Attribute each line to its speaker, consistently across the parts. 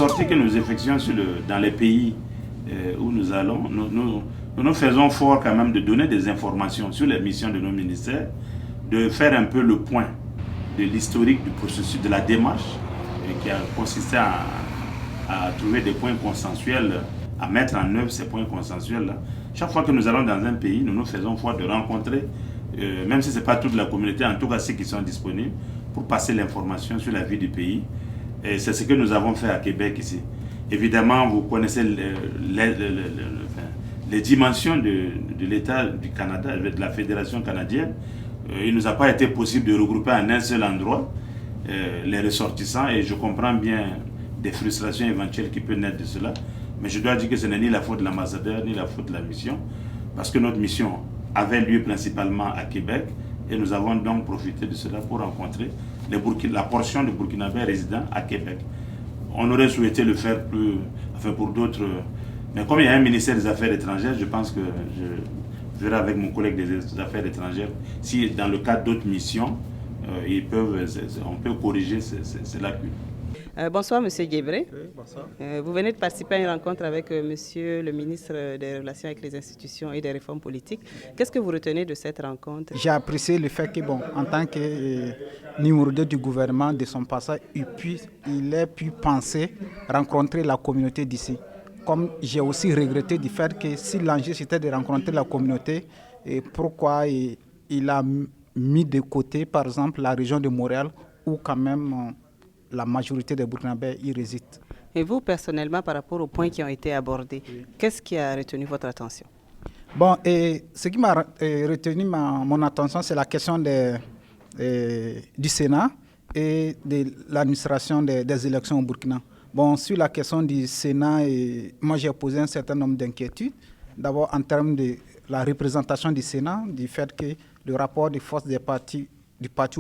Speaker 1: sorties que nous effectuons dans les pays où nous allons, nous faisons fort quand même de donner des informations sur les missions de nos ministères, de faire un peu le point de l'historique du processus, de la démarche qui a consisté à trouver des points consensuels, à mettre en œuvre ces points consensuels-là. Chaque fois que nous allons dans un pays, nous faisons fort de rencontrer, même si ce n'est pas toute la communauté, en tout cas ceux qui sont disponibles, pour passer l'information sur la vie du pays. Et c'est ce que nous avons fait à Québec ici. Évidemment, vous connaissez les dimensions de l'État du Canada, de la Fédération canadienne. Il ne nous a pas été possible de regrouper en un seul endroit les ressortissants, et je comprends bien des frustrations éventuelles qui peuvent naître de cela. Mais je dois dire que ce n'est ni la faute de l'ambassadeur, ni la faute de la mission, parce que notre mission avait lieu principalement à Québec, et nous avons donc profité de cela pour rencontrer la portion de Burkinabés résidents à Québec. On aurait souhaité le faire pour d'autres, mais comme il y a un ministère des Affaires étrangères, je pense que je verrai avec mon collègue des Affaires étrangères si dans le cadre d'autres missions, on peut corriger ces lacunes.
Speaker 2: Bonsoir, Monsieur Guébré.
Speaker 3: Oui, bonsoir.
Speaker 2: Vous venez de participer à une rencontre avec Monsieur le ministre des Relations avec les institutions et des réformes politiques. Qu'est-ce que vous retenez de cette rencontre?
Speaker 3: J'ai apprécié le fait que, en tant que numéro 2 du gouvernement de son passage, il ait pu penser rencontrer la communauté d'ici. Comme j'ai aussi regretté du fait que si l'enjeu c'était de rencontrer la communauté, et pourquoi il a mis de côté, par exemple, la région de Montréal, où quand même la majorité des Burkinabés y résident.
Speaker 2: Et vous, personnellement, par rapport aux points qui ont été abordés, qu'est-ce qui a retenu votre attention?
Speaker 3: Bon, et ce qui m'a retenu mon attention, c'est la question du Sénat et de l'administration des élections au Burkina. Bon, sur la question du Sénat, moi j'ai posé un certain nombre d'inquiétudes. D'abord en termes de la représentation du Sénat, du fait que le rapport des forces du parti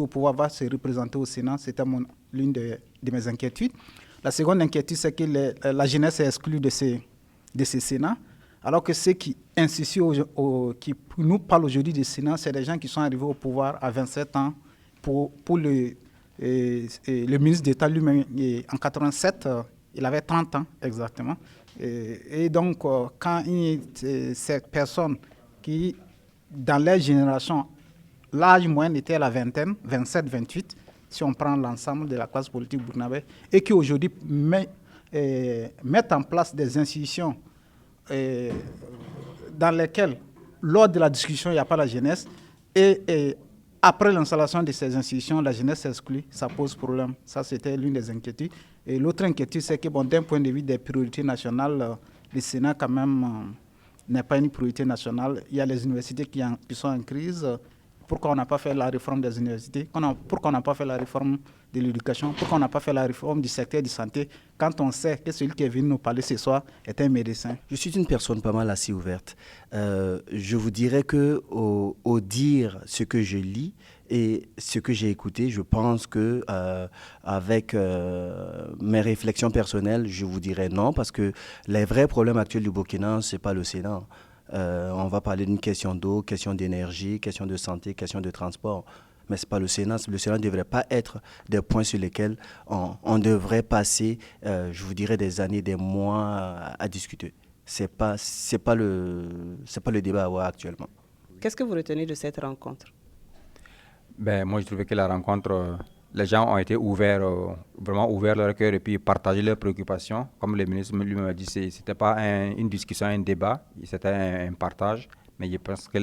Speaker 3: au pouvoir va se représenter au Sénat, c'était l'une de mes inquiétudes. La seconde inquiétude, c'est que la jeunesse est exclue de ce Sénat, alors que ceux qui insistent, qui nous parlent aujourd'hui du Sénat, c'est des gens qui sont arrivés au pouvoir à 27 ans. Pour le ministre d'État lui-même, en 1987, il avait 30 ans exactement. Et donc, quand cette personne qui, dans leur génération, l'âge moyen était à la vingtaine, 27, 28, si on prend l'ensemble de la classe politique burkinabé, et qui aujourd'hui mettent en place des institutions dans lesquelles, lors de la discussion, il n'y a pas la jeunesse, et après l'installation de ces institutions, la jeunesse s'exclut, ça pose problème. Ça, c'était l'une des inquiétudes. Et l'autre inquiétude, c'est que d'un point de vue des priorités nationales, le Sénat, quand même, n'est pas une priorité nationale. Il y a les universités qui sont en crise. Pourquoi on n'a pas fait la réforme des universités? Pourquoi on n'a pas fait la réforme de l'éducation? Pourquoi on n'a pas fait la réforme du secteur de santé quand on sait que celui qui est venu nous parler ce soir est un médecin?
Speaker 4: Je suis une personne pas mal assez ouverte. Je vous dirais que au dire ce que je lis et ce que j'ai écouté, je pense que avec mes réflexions personnelles, je vous dirais non, parce que les vrais problèmes actuels du Burkina, c'est pas le Sénat. On va parler d'une question d'eau, question d'énergie, question de santé, question de transport. Mais ce n'est pas le Sénat. Le Sénat ne devrait pas être des points sur lesquels on devrait passer, je vous dirais, des années, des mois à discuter. Ce n'est pas le débat à avoir actuellement.
Speaker 2: Qu'est-ce que vous retenez de cette rencontre?
Speaker 5: Moi, je trouvais que la rencontre, les gens ont été ouverts, vraiment ouverts leur cœur et puis partagé leurs préoccupations. Comme le ministre lui-même a dit, ce n'était pas une discussion, un débat, c'était un partage. Mais je pense que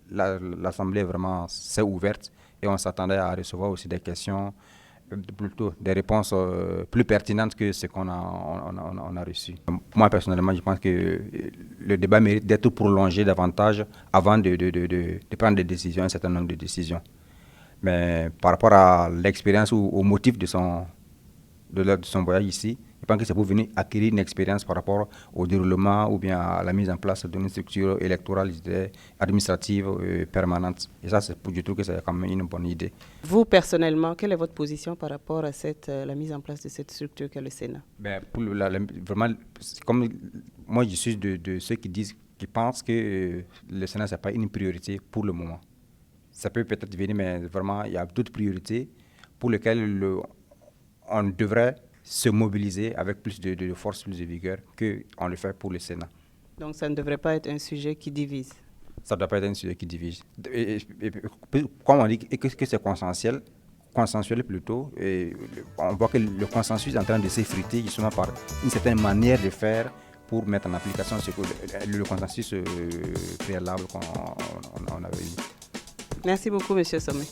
Speaker 5: l'Assemblée vraiment s'est ouverte et on s'attendait à recevoir aussi des questions, plutôt des réponses plus pertinentes que ce qu'on a reçu. Moi, personnellement, je pense que le débat mérite d'être prolongé davantage avant de prendre des décisions, un certain nombre de décisions. Mais par rapport à l'expérience ou au motif de son voyage ici, je pense que c'est pour venir acquérir une expérience par rapport au déroulement ou bien à la mise en place d'une structure électorale, administrative permanente. Et ça, je trouve que c'est quand même une bonne idée.
Speaker 2: Vous, personnellement, quelle est votre position par rapport à la mise en place de cette structure qu'est le Sénat?
Speaker 5: Vraiment, comme moi, je suis de ceux qui pensent que le Sénat, ce n'est pas une priorité pour le moment. Ça peut peut-être venir, mais vraiment, il y a d'autres priorités pour lesquelles on devrait se mobiliser avec plus de force, plus de vigueur qu'on le fait pour le Sénat.
Speaker 2: Donc ça ne devrait pas être un sujet qui divise.
Speaker 5: Ça ne doit pas être un sujet qui divise. Et comme on dit que c'est consensuel plutôt, et on voit que le consensus est en train de s'effriter justement par une certaine manière de faire pour mettre en application le consensus préalable qu'on avait eu.
Speaker 2: Merci beaucoup, M. Sommet.